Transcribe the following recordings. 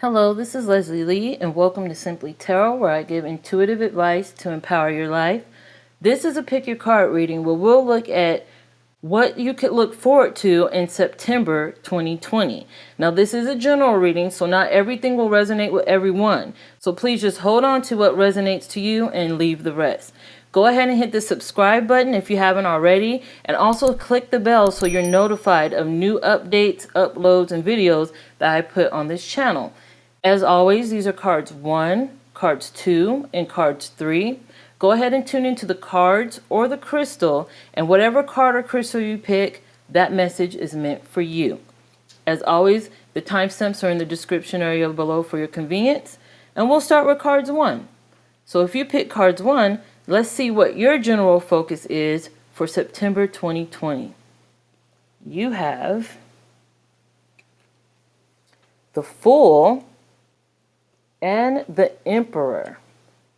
Hello, this is Leslie Lee, and welcome to Simplee Tarot, where I give intuitive advice to empower your life. This is a pick your card reading where we'll look at what you could look forward to in September 2020. Now, this is a general reading, so not everything will resonate with everyone. So please just hold on to what resonates to you and leave the rest. Go ahead and hit the subscribe button if you haven't already, and also click the bell so you're notified of new updates, uploads, and videos that I put on this channel. As always, these are cards 1, cards 2, and cards 3. Go ahead and tune into the cards or the crystal, and whatever card or crystal you pick, that message is meant for you. As always, the timestamps are in the description area below for your convenience, and we'll start with cards 1. So if you pick cards 1, let's see what your general focus is for September 2020. You have the Fool and the Emperor.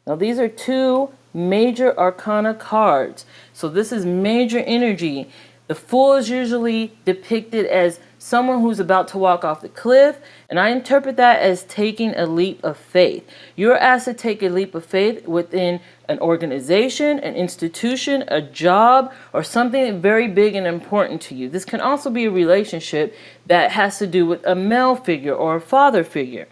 Now these are two major arcana cards, so this is major energy. The Fool is usually depicted as someone who's about to walk off the cliff, and I interpret that as taking a leap of faith. You're asked to take a leap of faith within an organization, an institution, a job, or something very big and important to you. This can also be a relationship that has to do with a male figure or a father figure.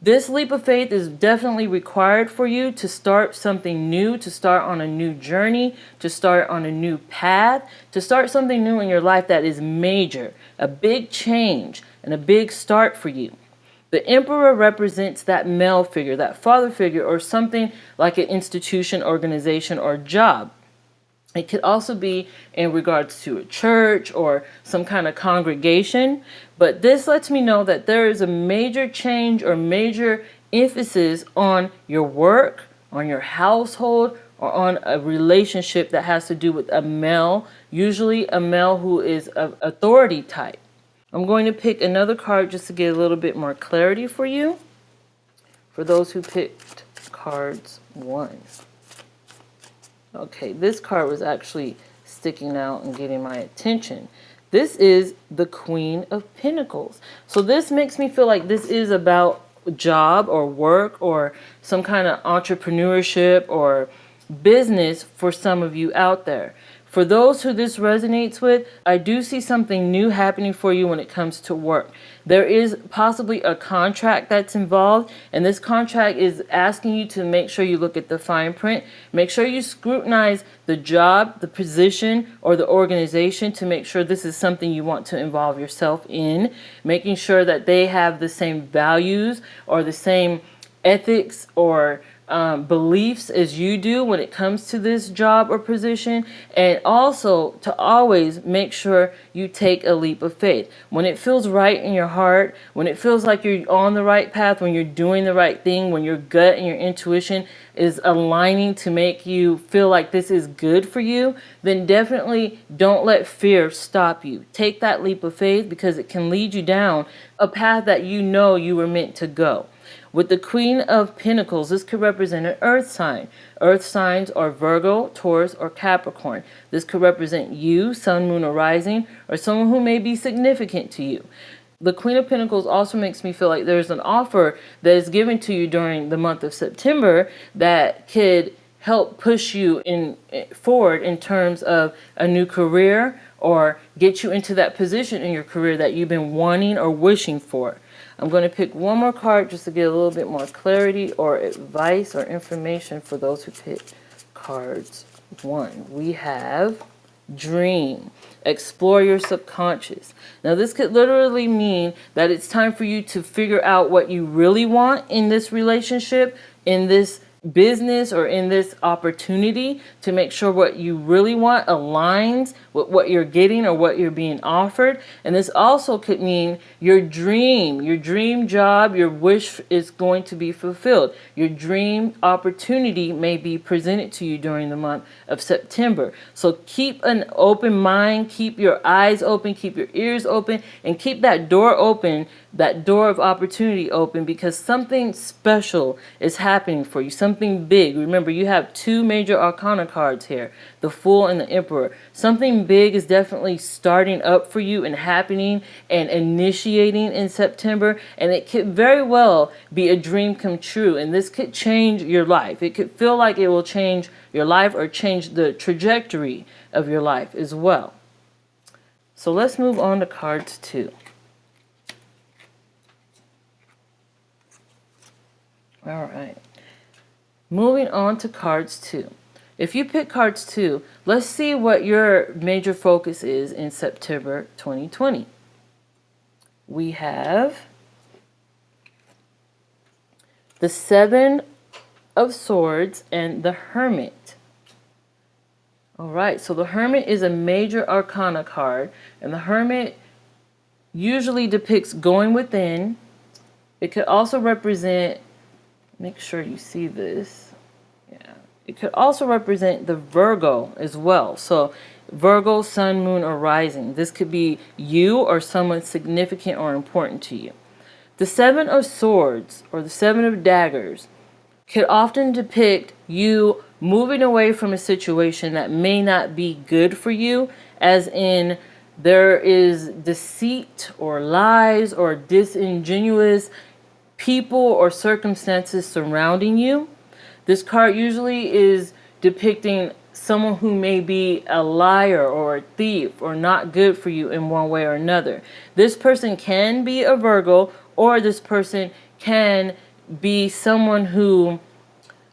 This leap of faith is definitely required for you to start something new, to start on a new journey, to start on a new path, to start something new in your life that is major, a big change and a big start for you. The Emperor represents that male figure, that father figure, or something like an institution, organization, or job. It could also be in regards to a church or some kind of congregation, but this lets me know that there is a major change or major emphasis on your work, on your household, or on a relationship that has to do with a male, usually a male who is of authority type. I'm going to pick another card just to get a little bit more clarity for you, for those who picked cards 1. Okay, this card was actually sticking out and getting my attention. This is the Queen of Pentacles. So this makes me feel like this is about job or work or some kind of entrepreneurship or business for some of you out there. For those who this resonates with, I do see something new happening for you when it comes to work. There is possibly a contract that's involved, and this contract is asking you to make sure you look at the fine print. Make sure you scrutinize the job, the position, or the organization to make sure this is something you want to involve yourself in. Making sure that they have the same values or the same ethics or beliefs as you do when it comes to this job or position, and also to always make sure you take a leap of faith. When it feels right in your heart, when it feels like you're on the right path, when you're doing the right thing, when your gut and your intuition is aligning to make you feel like this is good for you, then definitely don't let fear stop you. Take that leap of faith because it can lead you down a path that you know you were meant to go. With the Queen of Pentacles, this could represent an earth sign. Earth signs are Virgo, Taurus, or Capricorn. This could represent you, Sun, Moon, or Rising, or someone who may be significant to you. The Queen of Pentacles also makes me feel like there's an offer that is given to you during the month of September that could help push you forward in terms of a new career or get you into that position in your career that you've been wanting or wishing for. I'm going to pick one more card just to get a little bit more clarity or advice or information for those who picked cards 1. We have Dream. Explore your subconscious. Now this could literally mean that it's time for you to figure out what you really want in this relationship, in this business, or in this opportunity, to make sure what you really want aligns with what you're getting or what you're being offered. And this also could mean your dream job, your wish is going to be fulfilled. Your dream opportunity may be presented to you during the month of September. So keep an open mind, keep your eyes open, keep your ears open, and keep that door open, that door of opportunity open, because something special is happening for you. Something something big. Remember, you have two major arcana cards here, the Fool and the Emperor. Something big is definitely starting up for you and happening and initiating in September, and it could very well be a dream come true, and this could change your life. It could feel like it will change your life or change the trajectory of your life as well. So let's move on to cards 2. All right. Moving on to cards 2. If you pick cards 2, let's see what your major focus is in September 2020. We have the 7 of Swords and the Hermit. All right, so the Hermit is a major arcana card, and the Hermit usually depicts going within. It could also represent, make sure you see this. Yeah. It could also represent the Virgo as well. So Virgo, sun, moon, or rising. This could be you or someone significant or important to you. The 7 of Swords or the 7 of Daggers could often depict you moving away from a situation that may not be good for you, as in there is deceit or lies or disingenuous people or circumstances surrounding you. This card usually is depicting someone who may be a liar or a thief or not good for you in one way or another. This person can be a Virgo, or this person can be someone who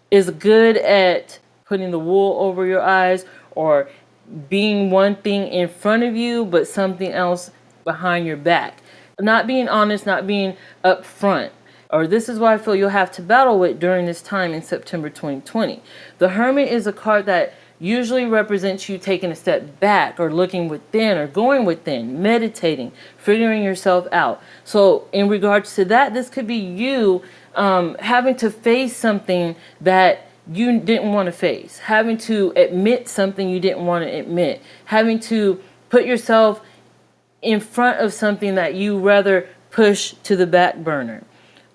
is good at putting the wool over your eyes or being one thing in front of you but something else behind your back. Not being honest, not being upfront. Or this is what I feel you'll have to battle with during this time in September 2020. The Hermit is a card that usually represents you taking a step back or looking within or going within, meditating, figuring yourself out. So in regards to that, this could be you having to face something that you didn't want to face, having to admit something you didn't want to admit, having to put yourself in front of something that you rather push to the back burner.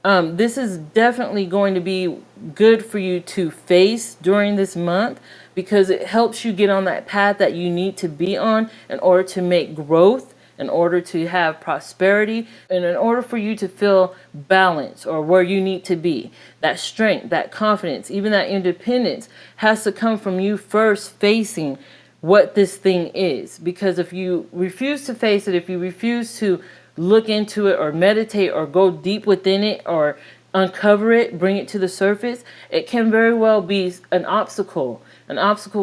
This is definitely going to be good for you to face during this month, because it helps you get on that path that you need to be on in order to make growth, in order to have prosperity, and in order for you to feel balance or where you need to be. That strength, that confidence, even that independence has to come from you first facing what this thing is. Because if you refuse to face it, if you refuse to look into it or meditate or go deep within it or uncover it, bring it to the surface, it can very well be an obstacle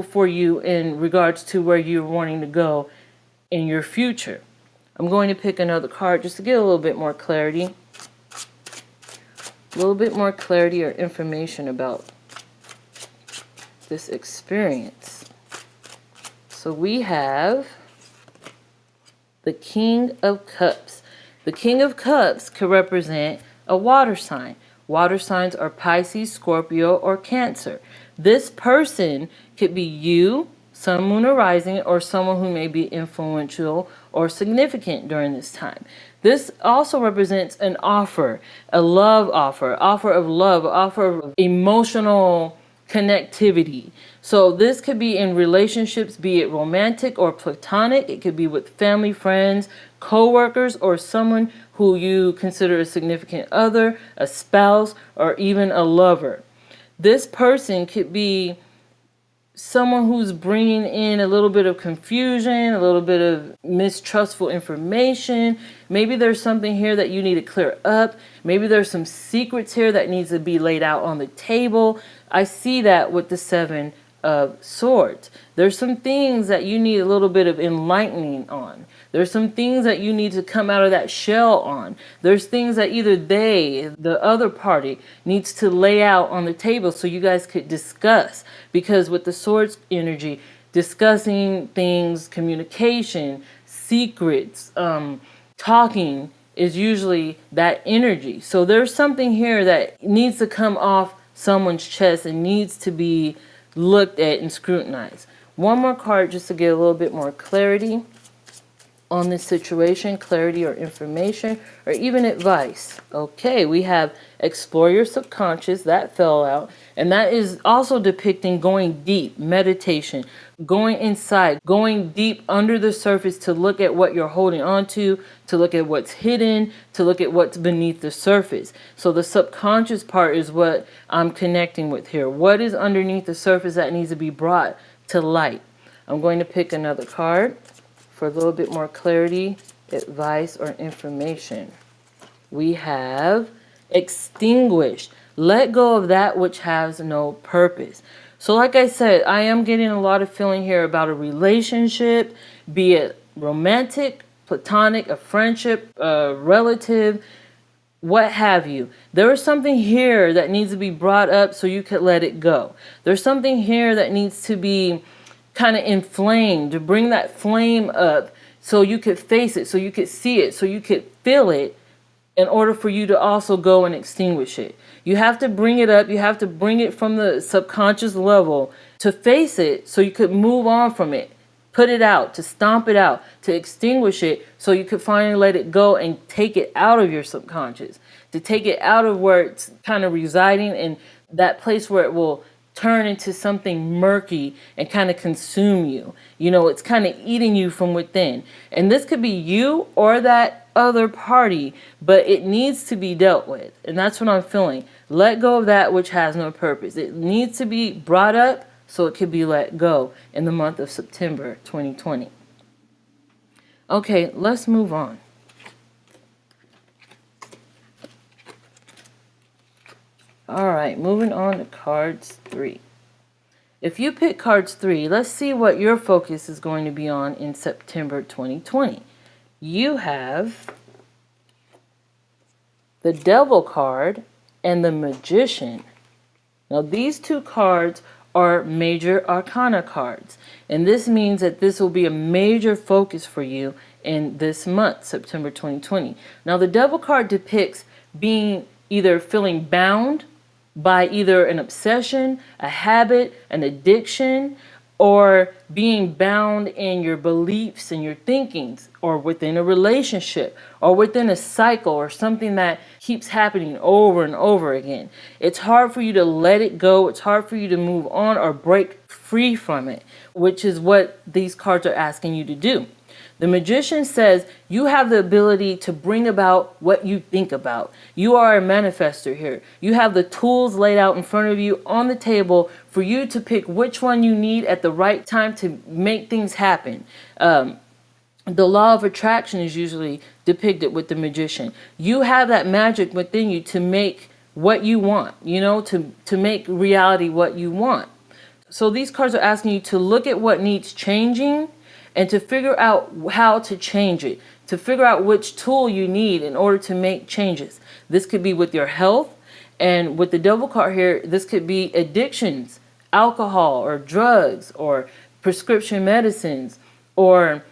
for you in regards to where you're wanting to go in your future. I'm going to pick another card just to get a little bit more clarity. A little bit more clarity or information about this experience. So we have the King of Cups. The King of Cups could represent a water sign. Water signs are Pisces, Scorpio, or Cancer. This person could be you, sun, moon, or rising, or someone who may be influential or significant during this time. This also represents an offer, a love offer, offer of love, offer of emotional connectivity. So this could be in relationships, be it romantic or platonic. It could be with family, friends, co-workers, or someone who you consider a significant other, a spouse, or even a lover. This person could be someone who's bringing in a little bit of confusion, a little bit of mistrustful information. Maybe there's something here that you need to clear up. Maybe there's some secrets here that needs to be laid out on the table. I see that with the 7 of Swords. There's some things that you need a little bit of enlightening on. There's some things that you need to come out of that shell on. There's things that either they, the other party, needs to lay out on the table so you guys could discuss. Because with the Swords energy, discussing things, communication, secrets, talking is usually that energy. So there's something here that needs to come off someone's chest and needs to be looked at and scrutinized. One more card just to get a little bit more clarity. on this situation, clarity or information, or even advice. Okay, we have explore your subconscious, that fell out. And that is also depicting going deep, meditation, going inside, going deep under the surface to look at what you're holding on to look at what's hidden, to look at what's beneath the surface. So the subconscious part is what I'm connecting with here. What is underneath the surface that needs to be brought to light? I'm going to pick another card for a little bit more clarity, advice, or information. We have extinguished. Let go of that which has no purpose. So like I said, I am getting a lot of feeling here about a relationship, be it romantic, platonic, a friendship, a relative, what have you. There is something here that needs to be brought up so you could let it go. There's something here that needs to be kind of inflamed, to bring that flame up so you could face it, so you could see it, so you could feel it, in order for you to also go and extinguish it. You have to bring it up. You have to bring it from the subconscious level to face it so you could move on from it, put it out, to stomp it out, to extinguish it so you could finally let it go and take it out of your subconscious, to take it out of where it's kind of residing in that place where it will turn into something murky and kind of consume you. You know, it's kind of eating you from within. And this could be you or that other party, but it needs to be dealt with. And that's what I'm feeling. Let go of that which has no purpose. It needs to be brought up so it could be let go in the month of September 2020. Okay, let's move on. All right, moving on to cards 3. If you pick cards 3, let's see what your focus is going to be on in September 2020. You have the Devil card and the Magician. Now, these two cards are major arcana cards, and this means that this will be a major focus for you in this month, September 2020. Now, the Devil card depicts being either feeling bound by either an obsession, a habit, an addiction, or being bound in your beliefs and your thinkings, or within a relationship, or within a cycle, or something that keeps happening over and over again. It's hard for you to let it go. It's hard for you to move on or break free from it, which is what these cards are asking you to do. The Magician says you have the ability to bring about what you think about. You are a manifester here. You have the tools laid out in front of you on the table for you to pick which one you need at the right time to make things happen. The law of attraction is usually depicted with the Magician. You have that magic within you to make what you want, you know, to make reality what you want. So these cards are asking you to look at what needs changing and to figure out how to change it, to figure out which tool you need in order to make changes. This could be with your health, and with the Devil card here, this could be addictions, alcohol or drugs or prescription medicines or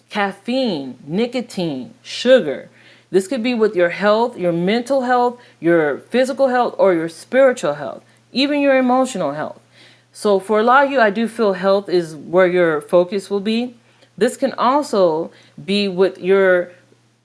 caffeine, nicotine, sugar. This could be with your health, your mental health, your physical health, or your spiritual health, even your emotional health. So for a lot of you, I do feel health is where your focus will be. This can also be with your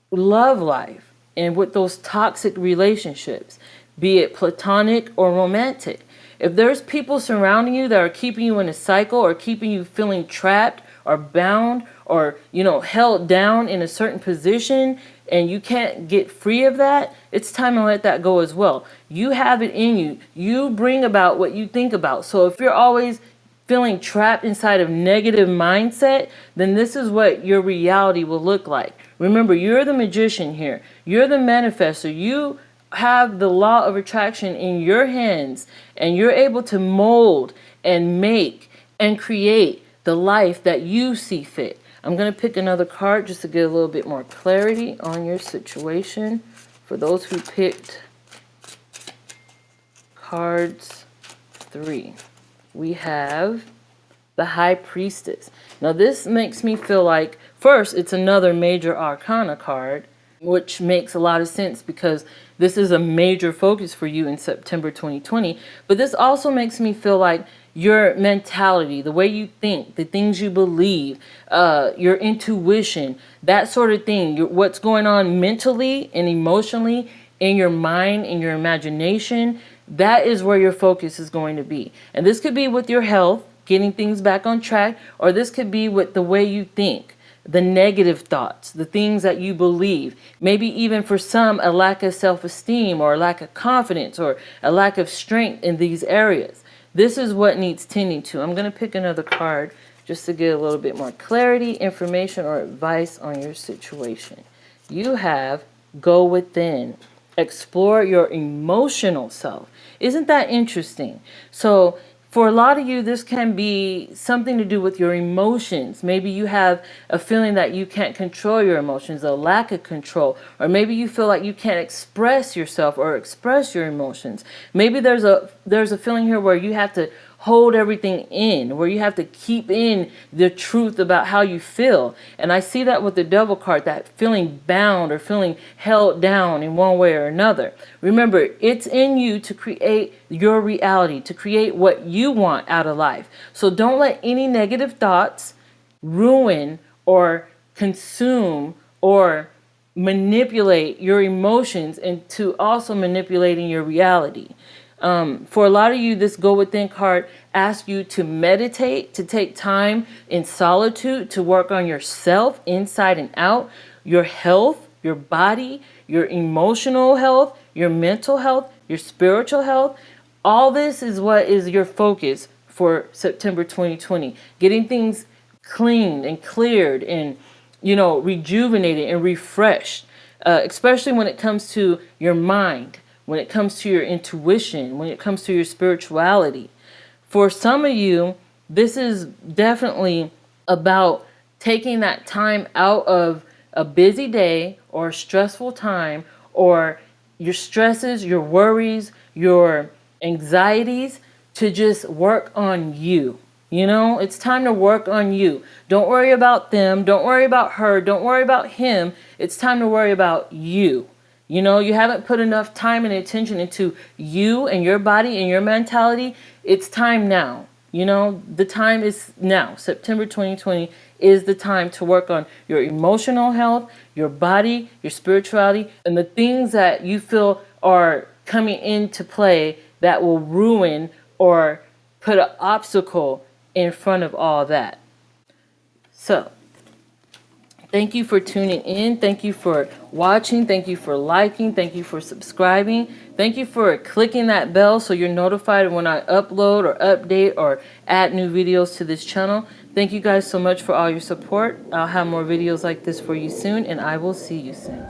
love life and with those toxic relationships, be it platonic or romantic. If there's people surrounding you that are keeping you in a cycle or keeping you feeling trapped or bound or, you know, held down in a certain position and you can't get free of that, it's time to let that go as well. You have it in you. You bring about what you think about. So if you're always feeling trapped inside of negative mindset, then this is what your reality will look like. Remember, you're the Magician here. You're the manifestor. You have the law of attraction in your hands, and you're able to mold and make and create the life that you see fit. I'm going to pick another card just to get a little bit more clarity on your situation. For those who picked cards 3. We have the High Priestess. Now this makes me feel like, first, it's another major arcana card, which makes a lot of sense because this is a major focus for you in September 2020. But this also makes me feel like your mentality, the way you think, the things you believe, your intuition, that sort of thing, what's going on mentally and emotionally in your mind, in your imagination, that is where your focus is going to be. And this could be with your health, getting things back on track, or this could be with the way you think, the negative thoughts, the things that you believe. Maybe even for some, a lack of self-esteem or a lack of confidence or a lack of strength in these areas. This is what needs tending to. I'm going to pick another card just to get a little bit more clarity, information, or advice on your situation. You have go within. Explore your emotional self. Isn't that interesting? So for a lot of you, this can be something to do with your emotions. Maybe you have a feeling that you can't control your emotions, a lack of control, or maybe you feel like you can't express yourself or express your emotions. Maybe there's a feeling here where you have to hold everything in, where you have to keep in the truth about how you feel. And I see that with the Devil card, that feeling bound or feeling held down in one way or another. Remember, it's in you to create your reality, to create what you want out of life. So don't let any negative thoughts ruin or consume or manipulate your emotions into also manipulating your reality. For a lot of you, this go within card asks you to meditate, to take time in solitude, to work on yourself inside and out, your health, your body, your emotional health, your mental health, your spiritual health. All this is what is your focus for September 2020. Getting things cleaned and cleared and, rejuvenated and refreshed, especially when it comes to your mind, when it comes to your intuition, when it comes to your spirituality. For some of you, this is definitely about taking that time out of a busy day or a stressful time, or your stresses, your worries, your anxieties, to just work on you. It's time to work on you. Don't worry about them. Don't worry about her. Don't worry about him. It's time to worry about you. You haven't put enough time and attention into you and your body and your mentality. It's time now. The time is now. September 2020 is the time to work on your emotional health, your body, your spirituality, and the things that you feel are coming into play that will ruin or put an obstacle in front of all that. So, thank you for tuning in. Thank you for watching. Thank you for liking. Thank you for subscribing. Thank you for clicking that bell so you're notified when I upload or update or add new videos to this channel. Thank you guys so much for all your support. I'll have more videos like this for you soon, and I will see you soon.